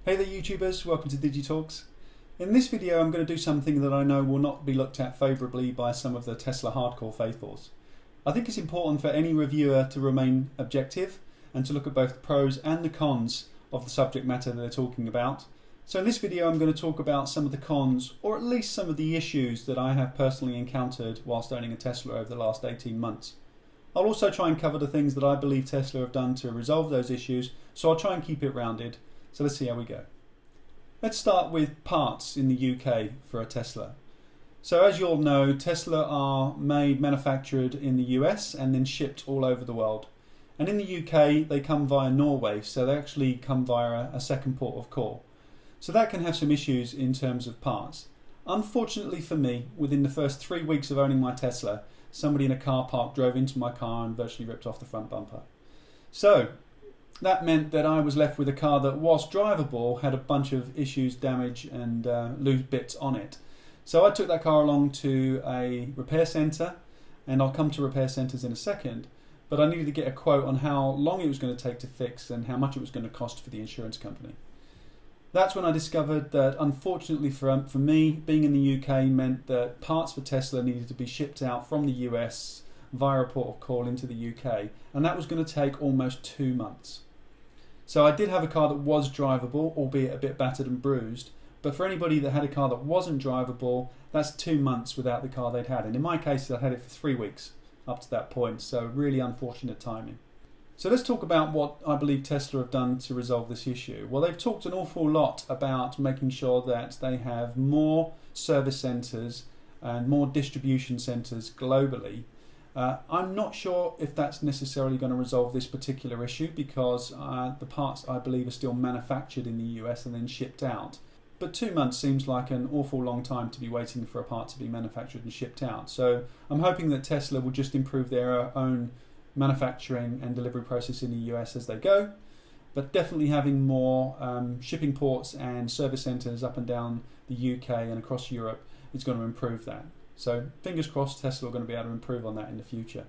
Hey there YouTubers, welcome to DidgieTalks. In this video I'm going to do something that I know will not be looked at favourably by some of the Tesla hardcore faithfuls. I think it's important for any reviewer to remain objective and to look at both the pros and the cons of the subject matter that they're talking about. So in this video I'm going to talk about some of the cons, or at least some of the issues that I have personally encountered whilst owning a Tesla over the last 18 months. I'll also try and cover the things that I believe Tesla have done to resolve those issues, so I'll try and keep it rounded. So let's see how we go. Let's start with parts in the UK for a Tesla. So as you all know, Tesla are manufactured in the US and then shipped all over the world. And in the UK they come via Norway, so they actually come via a second port of call. So that can have some issues in terms of parts. Unfortunately for me, within the first 3 weeks of owning my Tesla, somebody in a car park drove into my car and virtually ripped off the front bumper. So that meant that I was left with a car that, whilst drivable, had a bunch of issues, damage and loose bits on it. So I took that car along to a repair centre, and I'll come to repair centres in a second, but I needed to get a quote on how long it was going to take to fix and how much it was going to cost for the insurance company. That's when I discovered that, unfortunately for me, being in the UK meant that parts for Tesla needed to be shipped out from the US via a port of call into the UK, and that was going to take almost 2 months. So I did have a car that was drivable, albeit a bit battered and bruised, but for anybody that had a car that wasn't drivable, that's 2 months without the car they'd had. And in my case, I had it for 3 weeks up to that point, so really unfortunate timing. So let's talk about what I believe Tesla have done to resolve this issue. Well, they've talked an awful lot about making sure that they have more service centres and more distribution centres globally. I'm not sure if that's necessarily going to resolve this particular issue, because the parts, I believe, are still manufactured in the US and then shipped out. But 2 months seems like an awful long time to be waiting for a part to be manufactured and shipped out. So I'm hoping that Tesla will just improve their own manufacturing and delivery process in the US as they go, but definitely having more shipping ports and service centres up and down the UK and across Europe is going to improve that. So fingers crossed Tesla are going to be able to improve on that in the future.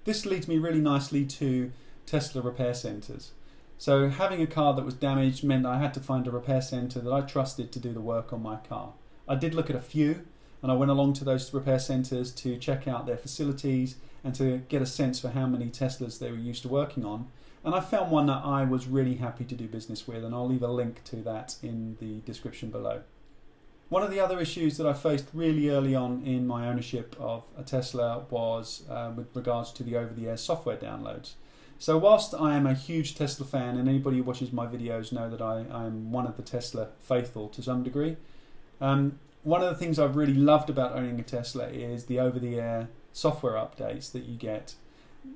This leads me really nicely to Tesla repair centres. So having a car that was damaged meant I had to find a repair centre that I trusted to do the work on my car. I did look at a few, and I went along to those repair centres to check out their facilities and to get a sense for how many Teslas they were used to working on. And I found one that I was really happy to do business with, and I'll leave a link to that in the description below. One of the other issues that I faced really early on in my ownership of a Tesla was with regards to the over-the-air software downloads. So whilst I am a huge Tesla fan, and anybody who watches my videos know that I am one of the Tesla faithful to some degree, one of the things I've really loved about owning a Tesla is the over-the-air software updates that you get.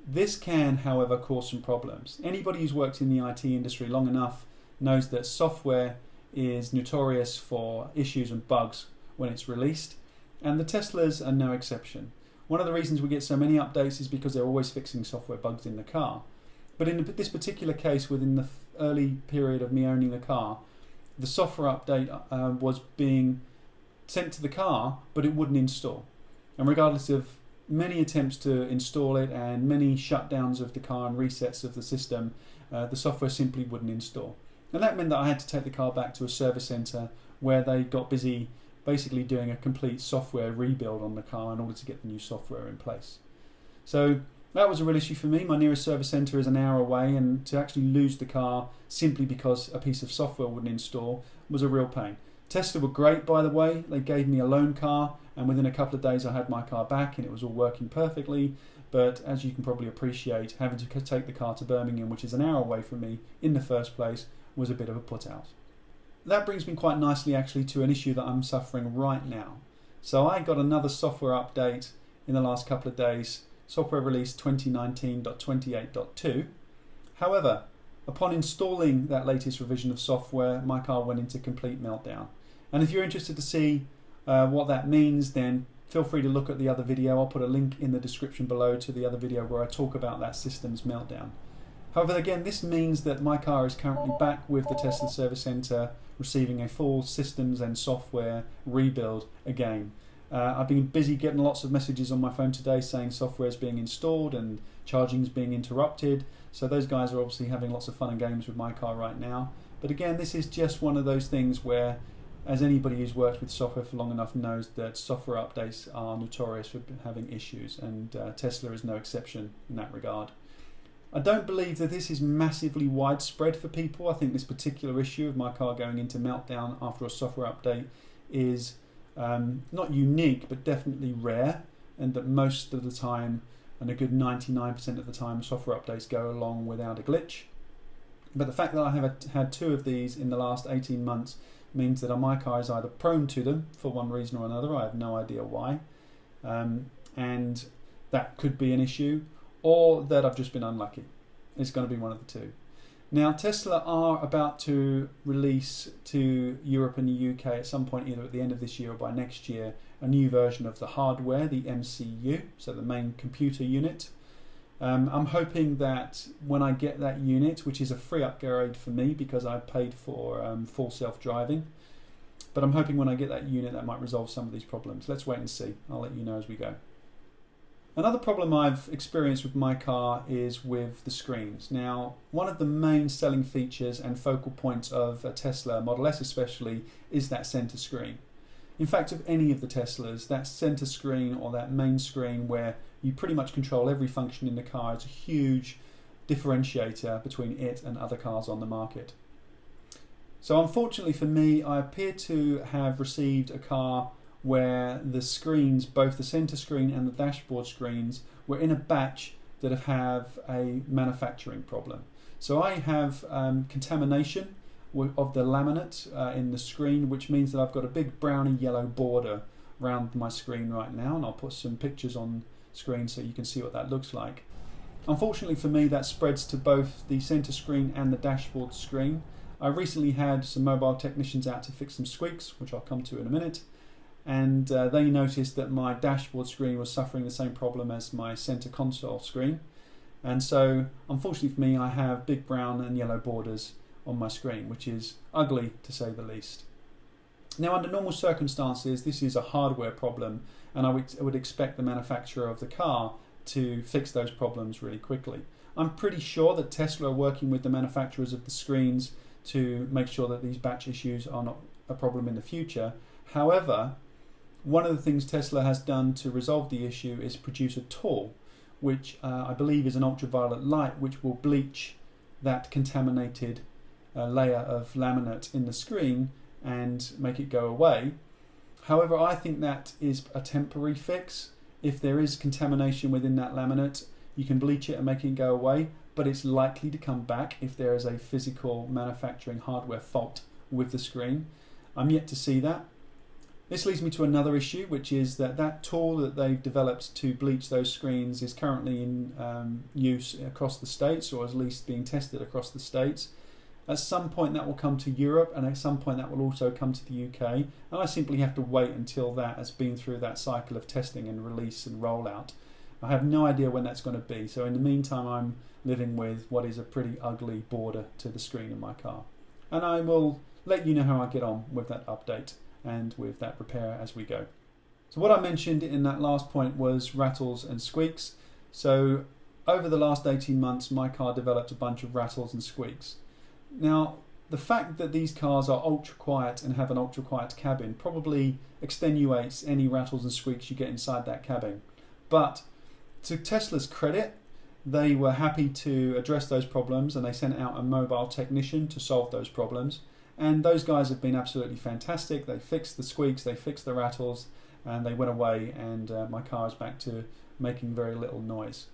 This can, however, cause some problems. Anybody who's worked in the IT industry long enough knows that software is notorious for issues and bugs when it's released, and the Teslas are no exception. One of the reasons we get so many updates is because they're always fixing software bugs in the car. But in this particular case, within the early period of me owning the car, the software update was being sent to the car, but it wouldn't install. And regardless of many attempts to install it and many shutdowns of the car and resets of the system, the software simply wouldn't install. And that meant that I had to take the car back to a service centre where they got busy basically doing a complete software rebuild on the car in order to get the new software in place. So that was a real issue for me. My nearest service centre is an hour away, and to actually lose the car simply because a piece of software wouldn't install was a real pain. Tesla were great, by the way. They gave me a loan car, and within a couple of days I had my car back and it was all working perfectly. But as you can probably appreciate, having to take the car to Birmingham, which is an hour away from me in the first place, was a bit of a put out. That brings me quite nicely actually to an issue that I'm suffering right now. So I got another software update in the last couple of days, software release 2019.28.2. However, upon installing that latest revision of software, my car went into complete meltdown. And if you're interested to see what that means, then feel free to look at the other video. I'll put a link in the description below to the other video where I talk about that system's meltdown. However, again, this means that my car is currently back with the Tesla Service Centre, receiving a full systems and software rebuild again. I've been busy getting lots of messages on my phone today saying software is being installed and charging is being interrupted. So those guys are obviously having lots of fun and games with my car right now. But again, this is just one of those things where, as anybody who's worked with software for long enough knows, that software updates are notorious for having issues, and Tesla is no exception in that regard. I don't believe that this is massively widespread for people. I think this particular issue of my car going into meltdown after a software update is not unique, but definitely rare, and that most of the time, and a good 99% of the time, software updates go along without a glitch. But the fact that I have had 2 of these in the last 18 months means that my car is either prone to them for one reason or another. I have no idea why, and that could be an issue, or that I've just been unlucky. It's going to be one of the 2. Now, Tesla are about to release to Europe and the UK at some point, either at the end of this year or by next year, a new version of the hardware, the MCU, so the main computer unit. I'm hoping that when I get that unit, which is a free upgrade for me because I paid for full self-driving, but I'm hoping when I get that unit that might resolve some of these problems. Let's wait and see. I'll let you know as we go. Another problem I've experienced with my car is with the screens. Now, one of the main selling features and focal points of a Tesla Model S especially is that center screen. In fact, of any of the Teslas, that center screen or that main screen where you pretty much control every function in the car is a huge differentiator between it and other cars on the market. So unfortunately for me, I appear to have received a car where the screens, both the center screen and the dashboard screens, were in a batch that have a manufacturing problem. So I have contamination of the laminate in the screen, which means that I've got a big browny yellow border around my screen right now, and I'll put some pictures on screen so you can see what that looks like. Unfortunately for me, that spreads to both the center screen and the dashboard screen. I recently had some mobile technicians out to fix some squeaks, which I'll come to in a minute, and they noticed that my dashboard screen was suffering the same problem as my center console screen, and so unfortunately for me, I have big brown and yellow borders on my screen, which is ugly to say the least. Now, under normal circumstances, this is a hardware problem, and I would expect the manufacturer of the car to fix those problems really quickly. I'm pretty sure that Tesla are working with the manufacturers of the screens to make sure that these batch issues are not a problem in the future. However, one of the things Tesla has done to resolve the issue is produce a tool, which I believe is an ultraviolet light, which will bleach that contaminated layer of laminate in the screen and make it go away. However, I think that is a temporary fix. If there is contamination within that laminate, you can bleach it and make it go away, but it's likely to come back if there is a physical manufacturing hardware fault with the screen. I'm yet to see that. This leads me to another issue, which is that tool that they've developed to bleach those screens is currently in use across the States, or at least being tested across the States. At some point that will come to Europe, and at some point that will also come to the UK, and I simply have to wait until that has been through that cycle of testing and release and rollout. I have no idea when that's going to be, so in the meantime I'm living with what is a pretty ugly border to the screen in my car. And I will let you know how I get on with that update and with that repair as we go. So what I mentioned in that last point was rattles and squeaks. So over the last 18 months my car developed a bunch of rattles and squeaks. Now, the fact that these cars are ultra quiet and have an ultra quiet cabin probably extenuates any rattles and squeaks you get inside that cabin. But to Tesla's credit, they were happy to address those problems, and they sent out a mobile technician to solve those problems. And those guys have been absolutely fantastic. They fixed the squeaks, they fixed the rattles, and they went away, and my car is back to making very little noise.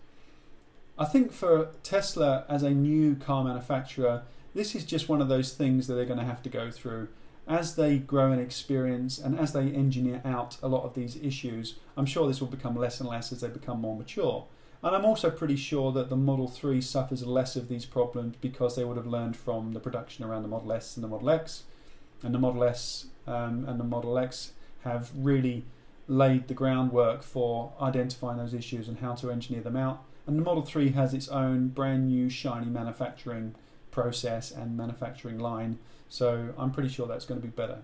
I think for Tesla as a new car manufacturer, this is just one of those things that they're going to have to go through. As they grow in experience and as they engineer out a lot of these issues, I'm sure this will become less and less as they become more mature. And I'm also pretty sure that the Model 3 suffers less of these problems because they would have learned from the production around the Model S and the Model X. And the Model S and the Model X have really laid the groundwork for identifying those issues and how to engineer them out. And the Model 3 has its own brand new shiny manufacturing process and manufacturing line, so I'm pretty sure that's going to be better.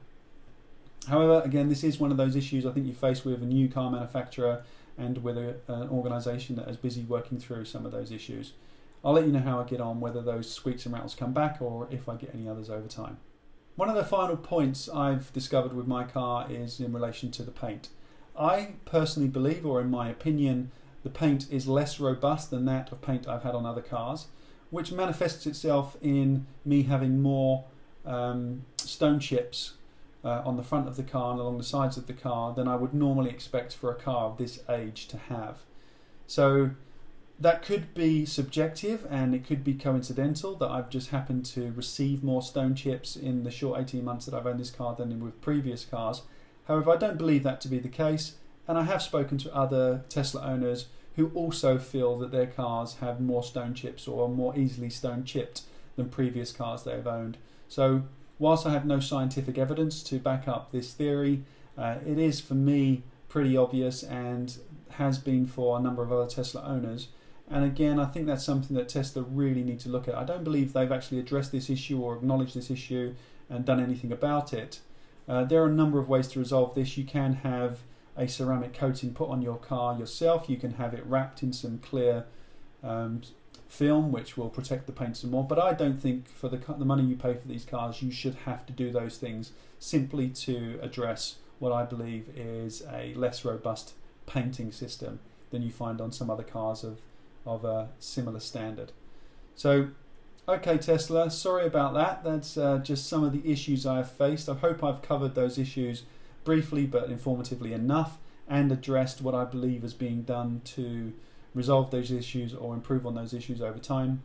However, again, this is one of those issues I think you face with a new car manufacturer and with an organisation that is busy working through some of those issues. I'll let you know how I get on, whether those squeaks and rattles come back or if I get any others over time. One of the final points I've discovered with my car is in relation to the paint. I personally believe, or in my opinion, the paint is less robust than that of paint I've had on other cars, which manifests itself in me having more stone chips on the front of the car and along the sides of the car than I would normally expect for a car of this age to have. So that could be subjective, and it could be coincidental that I've just happened to receive more stone chips in the short 18 months that I've owned this car than with previous cars. However, I don't believe that to be the case, and I have spoken to other Tesla owners who also feel that their cars have more stone chips or are more easily stone chipped than previous cars they've owned. So whilst I have no scientific evidence to back up this theory, it is for me pretty obvious and has been for a number of other Tesla owners. And again, I think that's something that Tesla really need to look at. I don't believe they've actually addressed this issue or acknowledged this issue and done anything about it. There are a number of ways to resolve this. You can have a ceramic coating put on your car yourself. You can have it wrapped in some clear film, which will protect the paint some more. But I don't think for the money you pay for these cars, you should have to do those things simply to address what I believe is a less robust painting system than you find on some other cars of a similar standard. So, okay Tesla, sorry about that. That's just some of the issues I have faced. I hope I've covered those issues briefly but informatively enough and addressed what I believe is being done to resolve those issues or improve on those issues over time.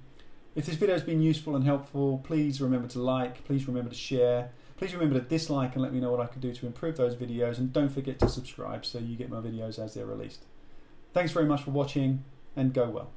If this video has been useful and helpful, please remember to like, please remember to share, please remember to dislike and let me know what I can do to improve those videos, and don't forget to subscribe so you get my videos as they're released. Thanks very much for watching, and go well.